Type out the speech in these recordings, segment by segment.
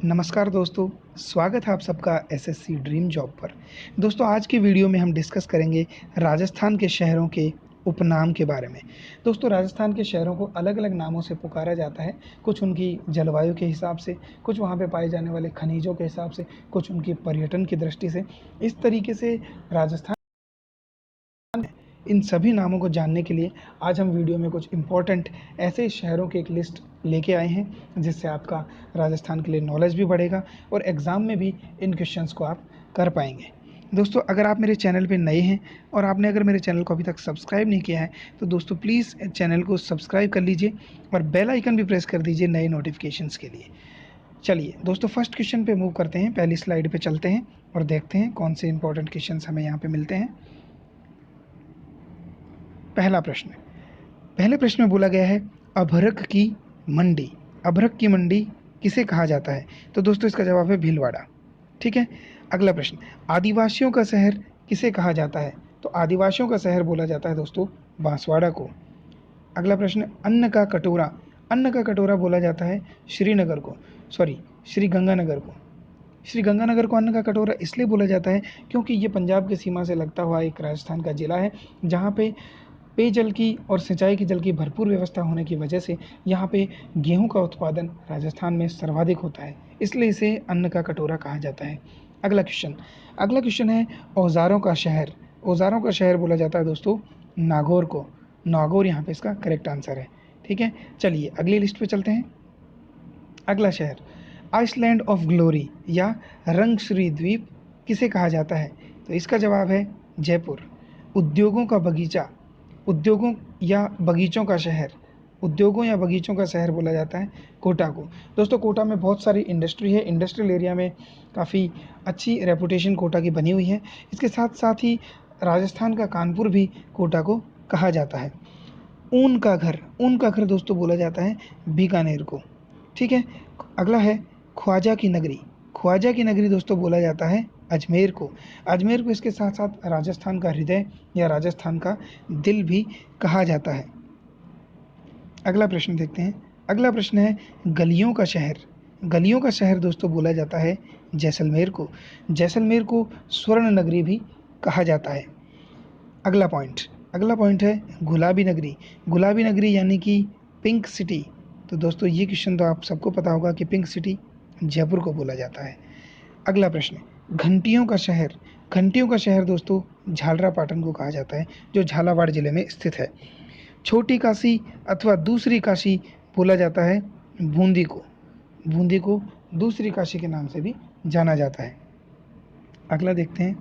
नमस्कार दोस्तों, स्वागत है आप सबका एसएससी ड्रीम जॉब पर। दोस्तों आज की वीडियो में हम डिस्कस करेंगे राजस्थान के शहरों के उपनाम के बारे में। दोस्तों राजस्थान के शहरों को अलग-अलग नामों से पुकारा जाता है, कुछ उनकी जलवायु के हिसाब से, कुछ वहाँ पे पाए जाने वाले खनिजों के हिसाब से, कुछ उनकी पर्यटन की दृष्टि से। इस तरीके से राजस्थान इन सभी नामों को जानने के लिए आज हम वीडियो में कुछ इम्पोर्टेंट ऐसे शहरों की एक लिस्ट लेके आए हैं, जिससे आपका राजस्थान के लिए नॉलेज भी बढ़ेगा और एग्ज़ाम में भी इन क्वेश्चंस को आप कर पाएंगे। दोस्तों अगर आप मेरे चैनल पे नए हैं और आपने अगर मेरे चैनल को अभी तक सब्सक्राइब नहीं किया है, तो दोस्तों प्लीज़ चैनल को सब्सक्राइब कर लीजिए और बेल आइकन भी प्रेस कर दीजिए नए नोटिफिकेशंस के लिए। चलिए दोस्तों फर्स्ट क्वेश्चन पे मूव करते हैं, पहली स्लाइड पे चलते हैं और देखते हैं कौन से इंपॉर्टेंट क्वेश्चंस हमें यहाँ पे मिलते हैं। पहला प्रश्न, पहले प्रश्न में बोला गया है अभ्रक की मंडी। अभ्रक की मंडी किसे कहा जाता है? तो दोस्तों इसका जवाब है भीलवाड़ा। ठीक है। अगला प्रश्न, आदिवासियों का शहर किसे कहा जाता है? तो आदिवासियों का शहर बोला जाता है दोस्तों बांसवाड़ा को। अगला प्रश्न, अन्न का कटोरा। अन्न का कटोरा बोला जाता है श्रीनगर को, सॉरी श्री गंगानगर को। श्री गंगानगर को अन्न का कटोरा इसलिए बोला जाता है क्योंकि ये पंजाब की सीमा से लगता हुआ एक राजस्थान का ज़िला है, जहाँ पे पेयजल की और सिंचाई के जल की भरपूर व्यवस्था होने की वजह से यहाँ पे गेहूं का उत्पादन राजस्थान में सर्वाधिक होता है, इसलिए इसे अन्न का कटोरा कहा जाता है। अगला क्वेश्चन है औज़ारों का शहर। औज़ारों का शहर बोला जाता है दोस्तों नागौर को। नागौर यहाँ पे इसका करेक्ट आंसर है। ठीक है, चलिए अगली लिस्ट पे चलते हैं। अगला शहर, आइसलैंड ऑफ ग्लोरी या रंगश्री द्वीप किसे कहा जाता है? तो इसका जवाब है जयपुर। उद्योगों का बगीचा, उद्योगों या बगीचों का शहर, उद्योगों या बगीचों का शहर बोला जाता है कोटा को। दोस्तों कोटा में बहुत सारी इंडस्ट्री है, इंडस्ट्रियल एरिया में काफ़ी अच्छी रेपुटेशन कोटा की बनी हुई है। इसके साथ साथ ही राजस्थान का कानपुर भी कोटा को कहा जाता है। ऊन का घर दोस्तों बोला जाता है बीकानेर को। ठीक है। अगला है ख्वाजा की नगरी। ख्वाजा की नगरी दोस्तों बोला जाता है अजमेर को। अजमेर को इसके साथ साथ राजस्थान का हृदय या राजस्थान का दिल भी कहा जाता है। अगला प्रश्न देखते हैं। अगला प्रश्न है गलियों का शहर। गलियों का शहर दोस्तों बोला जाता है जैसलमेर को। जैसलमेर को स्वर्ण नगरी भी कहा जाता है। अगला पॉइंट है गुलाबी नगरी। गुलाबी नगरी यानी कि पिंक सिटी। तो दोस्तों ये क्वेश्चन तो आप सबको पता होगा कि पिंक सिटी जयपुर को बोला जाता है। अगला प्रश्न, घंटियों का शहर। घंटियों का शहर दोस्तों झालरापाटन को कहा जाता है, जो झालावाड़ ज़िले में स्थित है। छोटी काशी अथवा दूसरी काशी बोला जाता है बूंदी को। बूंदी को दूसरी काशी के नाम से भी जाना जाता है। अगला देखते हैं।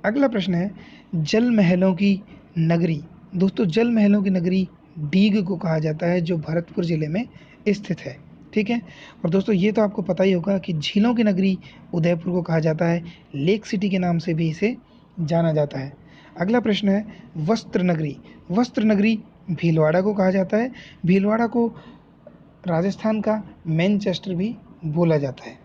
अगला प्रश्न है जल महलों की नगरी। दोस्तों जल महलों की नगरी डीग को कहा जाता है, जो भरतपुर ज़िले में स्थित है। ठीक है। और दोस्तों ये तो आपको पता ही होगा कि झीलों की नगरी उदयपुर को कहा जाता है, लेक सिटी के नाम से भी इसे जाना जाता है। अगला प्रश्न है वस्त्र नगरी। वस्त्र नगरी भीलवाड़ा को कहा जाता है। भीलवाड़ा को राजस्थान का मैनचेस्टर भी बोला जाता है।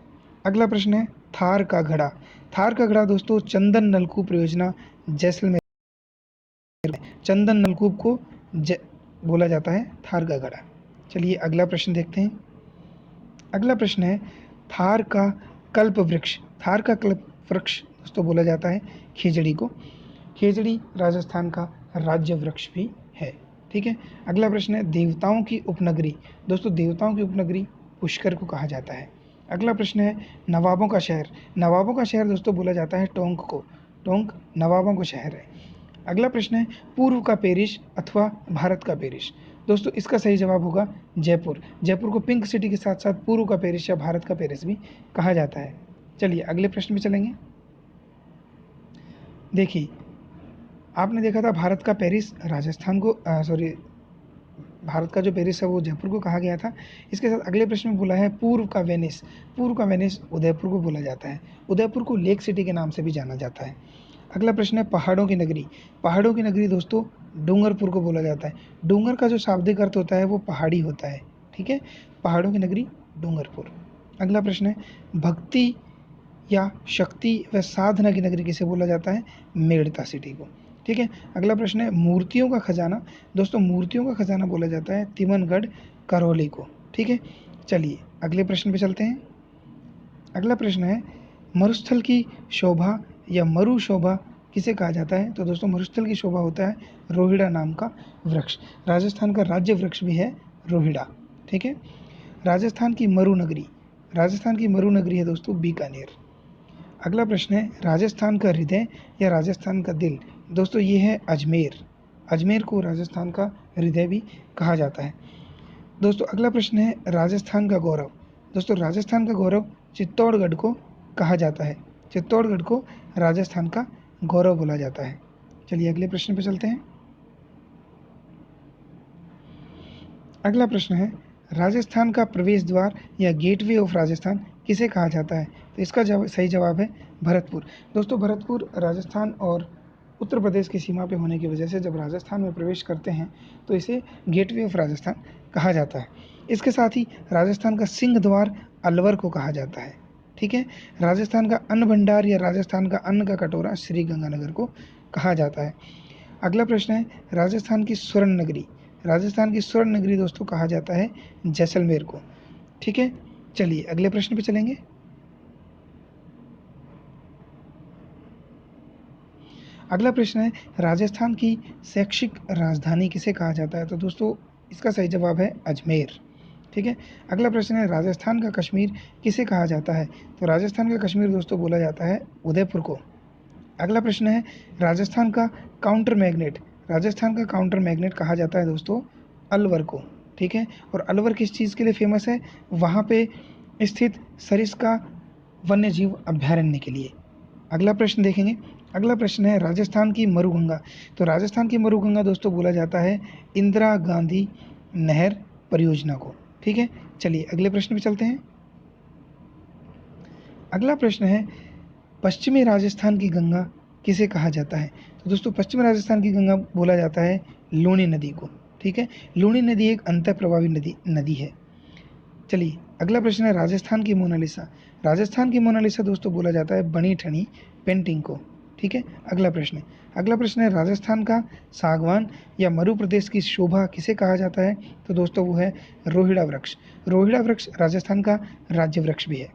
अगला प्रश्न है थार का घड़ा। थार का घड़ा दोस्तों चंदन नलकूप परियोजना जैसलमेर, चंदन नलकूप को बोला जाता है थार का घड़ा। चलिए अगला प्रश्न देखते हैं। अगला प्रश्न है थार का कल्प वृक्ष। थार का कल्प वृक्ष दोस्तों बोला जाता है खेजड़ी को। खेजड़ी राजस्थान का राज्य वृक्ष भी है। ठीक है। अगला प्रश्न है देवताओं की उपनगरी। दोस्तों देवताओं की उपनगरी पुष्कर को कहा जाता है। अगला प्रश्न है नवाबों का शहर। नवाबों का शहर दोस्तों बोला जाता है टोंक को। टोंक नवाबों का शहर है। अगला प्रश्न है पूर्व का पेरिस अथवा भारत का पेरिस। दोस्तों इसका सही जवाब होगा जयपुर। जयपुर को पिंक सिटी के साथ साथ पूर्व का पेरिस या भारत का पेरिस भी कहा जाता है। चलिए अगले प्रश्न में चलेंगे। देखिए आपने देखा था भारत का पेरिस राजस्थान को भारत का जो पेरिस है वो जयपुर को कहा गया था। इसके साथ अगले प्रश्न में बोला है पूर्व का वेनिस। पूर्व का वेनिस उदयपुर को बोला जाता है। उदयपुर को लेक सिटी के नाम से भी जाना जाता है। अगला प्रश्न है पहाड़ों की नगरी। पहाड़ों की नगरी दोस्तों डूंगरपुर को बोला जाता है। डूंगर का जो शाब्दिक अर्थ होता है वो पहाड़ी होता है। ठीक है, पहाड़ों की नगरी डूंगरपुर। अगला प्रश्न है भक्ति या शक्ति व साधना की नगरी किसे बोला जाता है? मेड़ता सिटी को। ठीक है। अगला प्रश्न है मूर्तियों का खजाना। दोस्तों मूर्तियों का खजाना बोला जाता है तिमनगढ़ करौली को। ठीक है। चलिए अगले प्रश्न पे चलते हैं। अगला प्रश्न है मरुस्थल की शोभा या मरु शोभा किसे कहा जाता है? तो दोस्तों मरुस्थल की शोभा होता है रोहिड़ा नाम का वृक्ष। राजस्थान का राज्य वृक्ष भी है रोहिड़ा। ठीक है। राजस्थान की मरुनगरी, राजस्थान की मरुनगरी है दोस्तों बीकानेर। अगला प्रश्न है राजस्थान का हृदय या राजस्थान का दिल? दोस्तों ये है अजमेर। अजमेर को राजस्थान का हृदय भी कहा जाता है। दोस्तों अगला प्रश्न है राजस्थान का गौरव। दोस्तों राजस्थान का गौरव चित्तौड़गढ़ को कहा जाता है। चित्तौड़गढ़ को राजस्थान का गौरव बोला जाता है। चलिए अगले प्रश्न पे चलते हैं। अगला प्रश्न है राजस्थान का प्रवेश द्वार या गेटवे ऑफ राजस्थान किसे कहा जाता है? तो इसका सही जवाब है भरतपुर। दोस्तों भरतपुर राजस्थान और उत्तर प्रदेश की सीमा पे होने की वजह से जब राजस्थान में प्रवेश करते हैं तो इसे गेटवे ऑफ राजस्थान कहा जाता है। इसके साथ ही राजस्थान का सिंह द्वार अलवर को कहा जाता है। ठीक है। राजस्थान का अन्न भंडार या राजस्थान का अन्न का कटोरा श्री गंगानगर को कहा जाता है। अगला प्रश्न है राजस्थान की स्वर्ण नगरी। राजस्थान की स्वर्ण नगरी दोस्तों कहा जाता है जैसलमेर को। ठीक है। चलिए अगले प्रश्न पे चलेंगे। अगला प्रश्न है राजस्थान की शैक्षिक राजधानी किसे कहा जाता है? तो दोस्तों इसका सही जवाब है अजमेर। ठीक है। अगला प्रश्न है राजस्थान का कश्मीर किसे कहा जाता है? तो राजस्थान का कश्मीर दोस्तों बोला जाता है उदयपुर को। अगला प्रश्न है राजस्थान का काउंटर मैग्नेट, राजस्थान का काउंटर मैग्नेट कहा जाता है दोस्तों अलवर को। ठीक है। और अलवर किस चीज़ के लिए फेमस है? वहाँ पे स्थित सरिस्का वन्य जीव अभ्यारण्य के लिए। अगला प्रश्न देखेंगे। अगला प्रश्न है राजस्थान की मरुगंगा। तो राजस्थान की मरुगंगा दोस्तों बोला जाता है इंदिरा गांधी नहर परियोजना को। ठीक है। चलिए अगले प्रश्न पे चलते हैं। अगला प्रश्न है पश्चिमी राजस्थान की गंगा किसे कहा जाता है? तो दोस्तों पश्चिमी राजस्थान की गंगा बोला जाता है लूणी नदी को। ठीक है। लूणी नदी एक अंतर प्रभावी नदी है। चलिए अगला प्रश्न है राजस्थान की मोनालिसा। राजस्थान की मोनालिसा दोस्तों बोला जाता है बनी ठनी पेंटिंग को। ठीक है। अगला प्रश्न है राजस्थान का सागवान या मरु प्रदेश की शोभा किसे कहा जाता है? तो दोस्तों वो है रोहिड़ा वृक्ष। रोहिड़ा वृक्ष राजस्थान का राज्य वृक्ष भी है।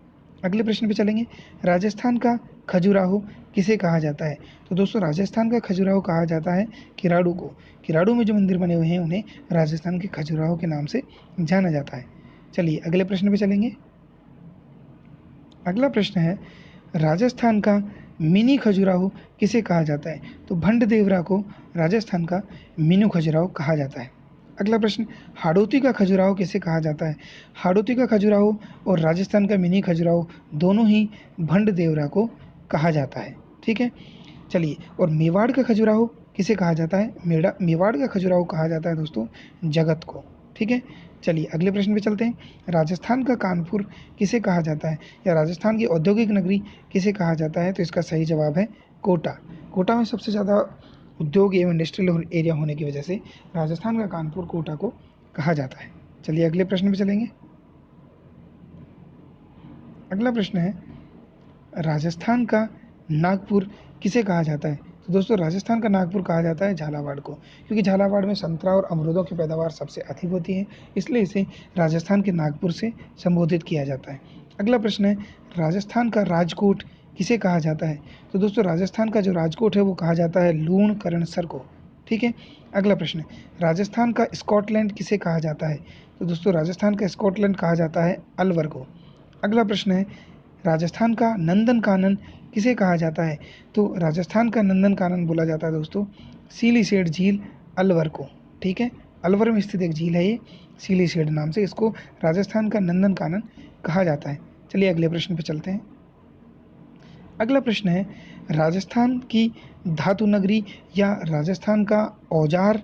अगले प्रश्न पे चलेंगे। राजस्थान का खजुराहो किसे कहा जाता है? तो दोस्तों राजस्थान का खजुराहो कहा जाता है किराड़ू को। किराड़ू में जो मंदिर बने हुए हैं उन्हें राजस्थान के खजुराहो के नाम से जाना जाता है। चलिए अगले प्रश्न पे चलेंगे। अगला प्रश्न है राजस्थान का मिनी खजुराहो किसे कहा जाता है? तो भंड देवरा को राजस्थान का मीनू खजुराहो कहा जाता है। अगला प्रश्न हाड़ौती का खजुराहो किसे कहा जाता है? हाड़ौती का खजुराहो और राजस्थान का मिनी खजुराहो दोनों ही भंड देवरा को कहा जाता है। ठीक है। चलिए और मेवाड़ का खजुराहो किसे कहा जाता है? मेवाड़ का खजुराहो कहा जाता है दोस्तों जगत को। ठीक है। चलिए अगले प्रश्न पे चलते हैं। राजस्थान का कानपुर किसे कहा जाता है या राजस्थान की औद्योगिक नगरी किसे कहा जाता है? तो इसका सही जवाब है कोटा। कोटा में सबसे ज़्यादा उद्योग एवं इंडस्ट्रियल एरिया होने की वजह से राजस्थान का कानपुर कोटा को कहा जाता है। चलिए अगले प्रश्न पे चलेंगे। अगला प्रश्न है राजस्थान का नागपुर किसे कहा जाता है? तो दोस्तों राजस्थान का नागपुर कहा जाता है झालावाड़ को, क्योंकि झालावाड़ में संतरा और अमरूदों की पैदावार सबसे अधिक होती है, इसलिए इसे राजस्थान के नागपुर से संबोधित किया जाता है। अगला प्रश्न है राजस्थान का राजकोट किसे कहा जाता है? तो दोस्तों राजस्थान का जो राजकोट है वो कहा जाता है लूणकरणसर को। ठीक है। अगला प्रश्न है राजस्थान का स्कॉटलैंड किसे कहा जाता है? तो दोस्तों राजस्थान का स्कॉटलैंड कहा जाता है अलवर को। अगला प्रश्न है राजस्थान का नंदन कानन किसे कहा जाता है? तो राजस्थान का नंदन कानन बोला जाता है दोस्तों सीलीसेड झील अलवर को। ठीक है। अलवर में स्थित एक झील है ये सीलीसेड नाम से, इसको राजस्थान का नंदन कानन कहा जाता है। चलिए अगले प्रश्न पे चलते हैं। अगला प्रश्न है राजस्थान की धातु नगरी या राजस्थान का औजार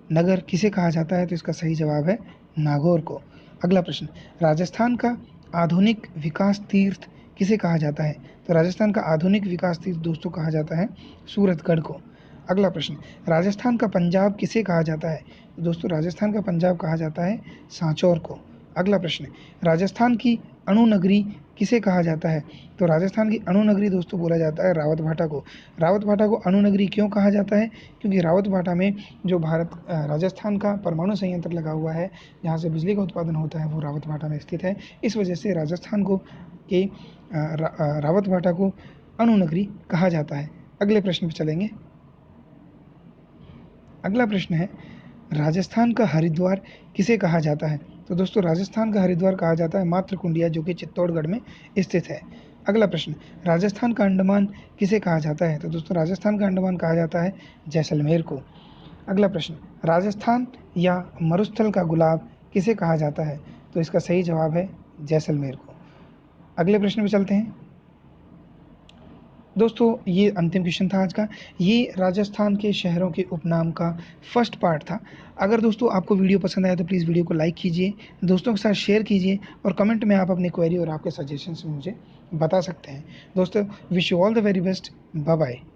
नगर किसे कहा जाता है? तो इसका सही जवाब है नागौर को। अगला प्रश्न राजस्थान का आधुनिक विकास तीर्थ किसे कहा जाता है? तो राजस्थान का आधुनिक विकास तीर्थ दोस्तों कहा जाता है सूरतगढ़ को। अगला प्रश्न राजस्थान का पंजाब किसे कहा जाता है? तो दोस्तों राजस्थान का पंजाब कहा जाता है सांचौर को। अगला प्रश्न राजस्थान की अणु नगरी किसे कहा जाता है? तो राजस्थान की अणु नगरी दोस्तों बोला जाता है रावत भाटा को। रावत भाटा को अणु नगरी क्यों कहा जाता है? क्योंकि रावत भाटा में जो राजस्थान का परमाणु संयंत्र लगा हुआ है, जहाँ से बिजली का उत्पादन होता है, वो रावत भाटा में स्थित है। इस वजह से राजस्थान को रावत भाटा को अणु नगरी कहा जाता है। अगले प्रश्न पर चलेंगे। अगला प्रश्न है, राजस्थान का हरिद्वार किसे कहा जाता है? तो दोस्तों राजस्थान का हरिद्वार कहा जाता है मातृकुंडिया, जो कि चित्तौड़गढ़ में स्थित है। अगला प्रश्न, राजस्थान का अंडमान किसे कहा जाता है? तो दोस्तों राजस्थान का अंडमान कहा जाता है जैसलमेर को। अगला प्रश्न, राजस्थान या मरुस्थल का गुलाब किसे कहा जाता है? तो इसका सही जवाब है जैसलमेर को। अगले प्रश्न पे चलते हैं। दोस्तों ये अंतिम क्वेश्चन था आज का। ये राजस्थान के शहरों के उपनाम का फर्स्ट पार्ट था। अगर दोस्तों आपको वीडियो पसंद आया तो प्लीज़ वीडियो को लाइक कीजिए, दोस्तों के साथ शेयर कीजिए और कमेंट में आप अपनी क्वेरी और आपके सजेशंस मुझे बता सकते हैं। दोस्तों wish you all the very best. Bye bye.